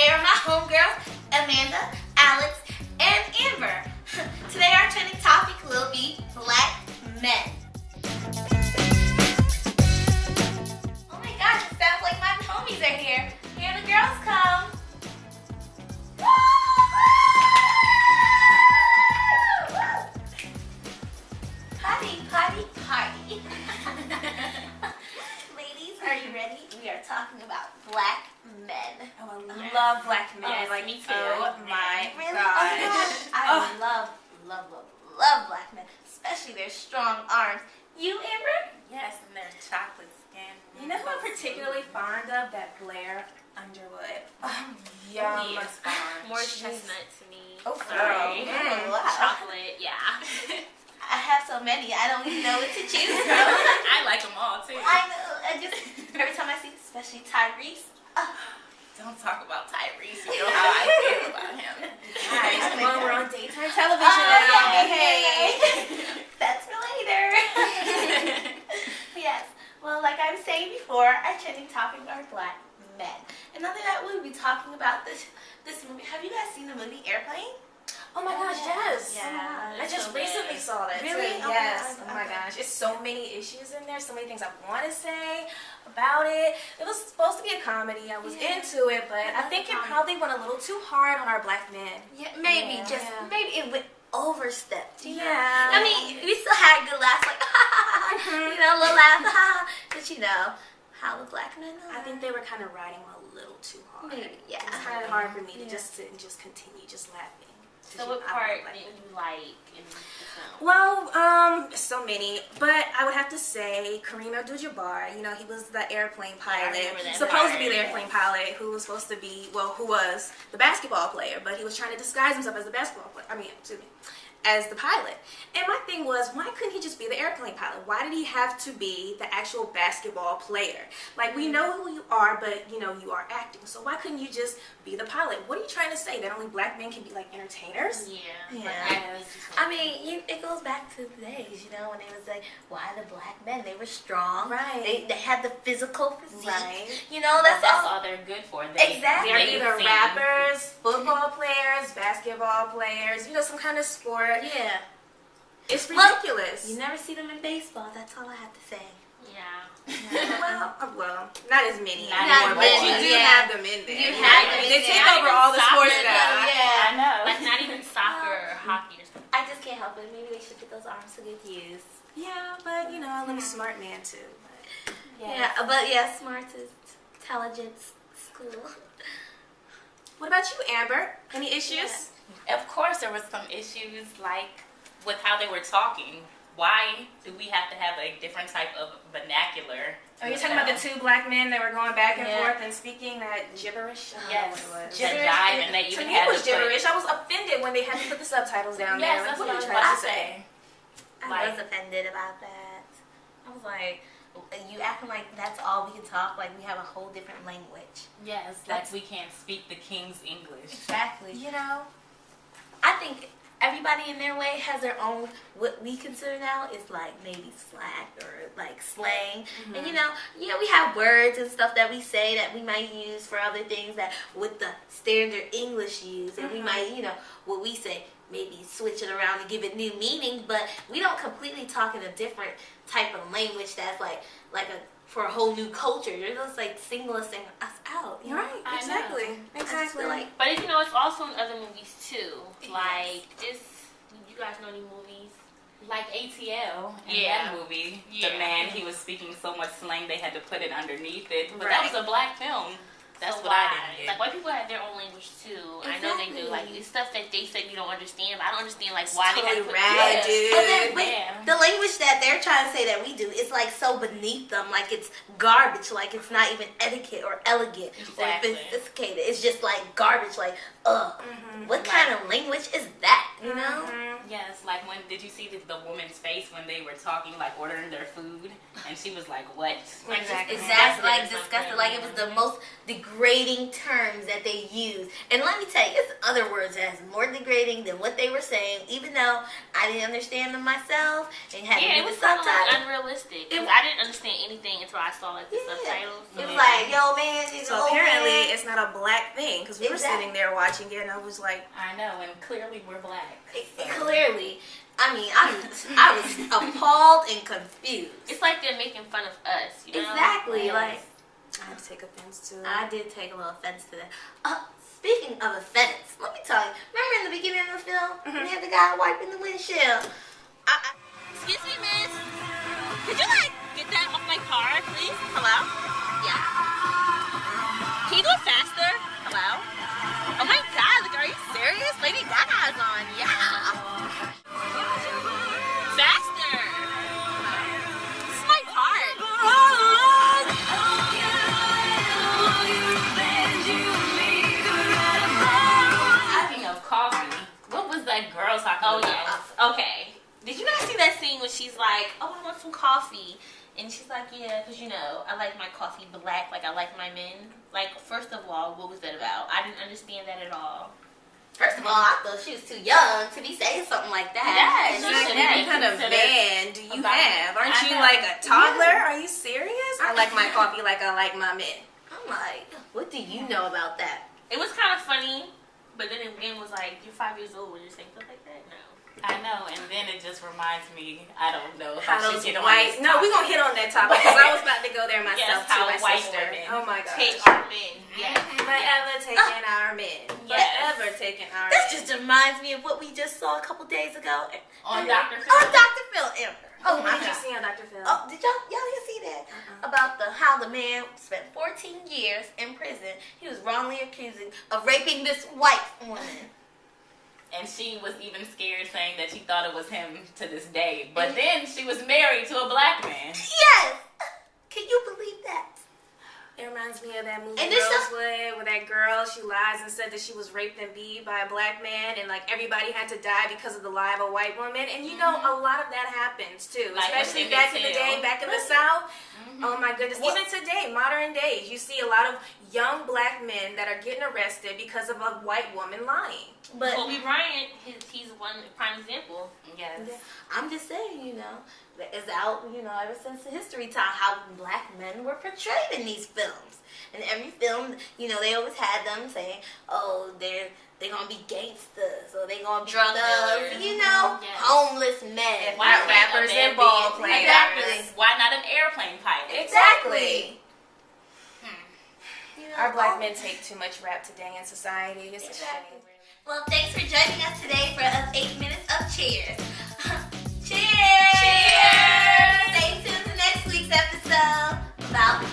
Today are my homegirls, Amanda, Alex, and Amber. Today our trending topic will be black men. Oh my gosh, it sounds like my homies are here. Here the girls come. Party, party, party. Ladies, are you ready? We are talking about black men. Oh, I love black men. Yes, like, me too. oh my Really? gosh. I love black men, especially their strong arms. You, Amber? Yes, and their chocolate skin. You know who I'm particularly fond of? That Blair Underwood. Yum. Yes. More chestnut to me. Oh, sorry. girl. Wow. Chocolate, yeah. I have so many, I don't even know what to choose from. I like them all too. I know. Every time I see, especially Tyrese. Don't talk about Tyrese. You know how I feel about him. Guys, well, we're on daytime television now. Yeah, Hey. That's for later. Yes. Well, like I was saying before, our trending topic are black men. And other than that, we'll be talking about this movie. Have you guys seen the movie Airplane? Oh my gosh, yes. Yeah. I just so recently good. saw that Really? too. Yes. Oh my gosh. It's so many issues in there, so many things I want to say about it. It was supposed to be a comedy. I was into it, but I think it probably went a little too hard on our black men. Yeah, maybe. Yeah. Maybe it went overstepped. You know? Yeah. I mean, we still had good laughs, like, you know, a little laugh, but you know, how the black men are. I think they were kind of riding a little too hard. Maybe, yeah. It's kind of hard for me to just sit and just continue just laughing. So what part did you like in the film? Well, so many, but I would have to say Kareem Abdul-Jabbar. You know, he was the airplane pilot, remember that supposed to part. be the airplane pilot, who was supposed to be, who was the basketball player, but he was trying to disguise himself as the basketball player. As the pilot. And my thing was, why couldn't he just be the airplane pilot? Why did he have to be the actual basketball player? Like, we know who you are, but, you know, you are acting. So why couldn't you just be the pilot? What are you trying to say? That only black men can be, like, entertainers? Yeah. I mean, it goes back to the days, you know, when they was like, why the black men? They were strong. Right. They had the physical physique. Right. You know, that's all they're good for. Exactly. They're they either sing. rappers, football players, basketball players, you know, some kind of sport. Yeah. It's ridiculous. You never see them in baseball. That's all I have to say. Yeah. well, not as many Not anymore, but many, you do yeah. have them in there. You know? have I mean, them they in take there. over all the sports Soccer, now. Yeah. I know. Like not even soccer or hockey or something. I just can't help it. Maybe they should get those arms to good use. Yeah, but you know, I love a smart man too. But, Yeah, but yeah, smart is intelligence school. what about you, Amber? Any issues? Of course, there was some issues like with how they were talking. Why do we have to have a different type of vernacular? Are you talking about the two black men that were going back and Yeah. forth and speaking that gibberish? I don't Yes. know what it was. The jive, and they To even me, had it was to put- gibberish. I was offended when they had to put the subtitles down Yes, there. Like, that's what what are I you was trying about to to say? say. I Like- was offended about that. I was like, you acting like that's all we can talk, like we have a whole different language. Yes, like we can't speak the King's English. Exactly. You know? I think everybody in their way has their own, what we consider now is like maybe slang or like slang. And you know, we have words and stuff that we say that we might use for other things that with the standard English use. And we might, you know, what we say, maybe switch it around and give it new meaning, but we don't completely talk in a different type of language that's like for a whole new culture. You're just like singling us out. You know? Right, I exactly. I just Exactly. feel like But you know, it's also in other movies too. Yes. Like just, you guys know any movies? Like ATL in Yeah. that movie. Yeah. The man, he was speaking so much slang they had to put it underneath it. But Right. that was a black film. That's So what I why? didn't get. Like white people have their own language too. I know they do. Like Exactly. it's stuff that they say you don't understand, but I don't understand like why they totally have to put rad, Yeah. dude. But then, wait, Yeah. the language that they're trying to say that we do is like so beneath them, like it's garbage, like it's not even etiquette or elegant Exactly. or sophisticated. It's just like garbage, like, ugh. What Like- kind of language is that, you know? Yes, like when did you see the woman's face when they were talking, like ordering their food, and she was like, "What?" Like, Exactly. exactly, like Something. disgusted. Like it was the most degrading terms that they used. And let me tell you, it's other words that's more degrading than what they were saying. Even though I didn't understand them myself and had to Yeah, it read was the kind of like subtitles. unrealistic. 'Cause I didn't understand anything until I saw like the subtitles. It was like, yo, man, this So old apparently man. it's not a black thing because we were Exactly. sitting there watching it and I was like, I know, and clearly we're black. Clearly, I mean, I was appalled and confused. It's like they're making fun of us, you know? Exactly, Yes. like I had to take offense to it. I did take a little offense to that. Speaking of offense, let me tell you. Remember in the beginning of the film, we had the guy wiping the windshield. Excuse me, miss. Could you like get that off my car, please? Hello? Yeah. Can you do it faster? Hello? Oh my god, like, are you serious? Lady Gaga's on. Yeah. Faster. This is my part. Speaking of coffee, what was that girl talking Oh about? yeah. Okay. Did you guys see that scene when she's like, "Oh, I want some coffee," and she's like, "Yeah, because you know, I like my coffee black, like I like my men." Like, first of all, what was that about? I didn't understand that at all. First of all, I thought she was too young to be saying something like that. Yes, And she she should said, be What kind of considered man do you about- have? Aren't I you know. like a toddler? Are you serious? I like my coffee like I like my men. I'm like, what do you know about that? It was kind of funny, but then again, was like, "You're 5 years old when you're saying stuff like that." No. I know, and then it just reminds me, I don't know How how those she get on white? this No, we're gonna topic. hit on that topic because I was about to go there myself Yes, how too. My white sister. women Oh my god. Take our men. Yes. Forever taking our men. Yes. Forever taking our This men. just reminds me of what we just saw a couple days ago. On Dr. Phil. On Dr. Phil, Amber. Oh my What you god. see on Dr. Phil? Oh, did y'all didn't see that? About how the man spent 14 years in prison. He was wrongly accused of raping this white woman. And she was even scared, saying that she thought it was him to this day. But then she was married to a black man. Yes! Can you believe that? It reminds me of that movie And this Rosewood, where that girl, she lies and said that she was raped and beat by a black man, and like everybody had to die because of the lie of a white woman. And you know, a lot of that happens too, Like especially what they back in the day, tell. back in the South. Oh my goodness! Even today, modern days, you see a lot of young black men that are getting arrested because of a white woman lying. But Kobe Bryant, he's one prime example. Yes. I'm just saying, you know, that it's out, you know, ever since the history time, how black men were portrayed in these films. And every film, you know, they always had them saying, oh, they're gonna be gangsters, or they're gonna be Drug thugs, dealers. you know, Yes. homeless men. Why Not can't a rappers man and ball be- players. Exactly. Why not an airplane pilot? Exactly. You know, Our black men take too much rap today in society. It's Exactly. a shame. Well, thanks for joining us today for 8 minutes of cheers. Cheers! Cheers! Stay tuned to next week's episode about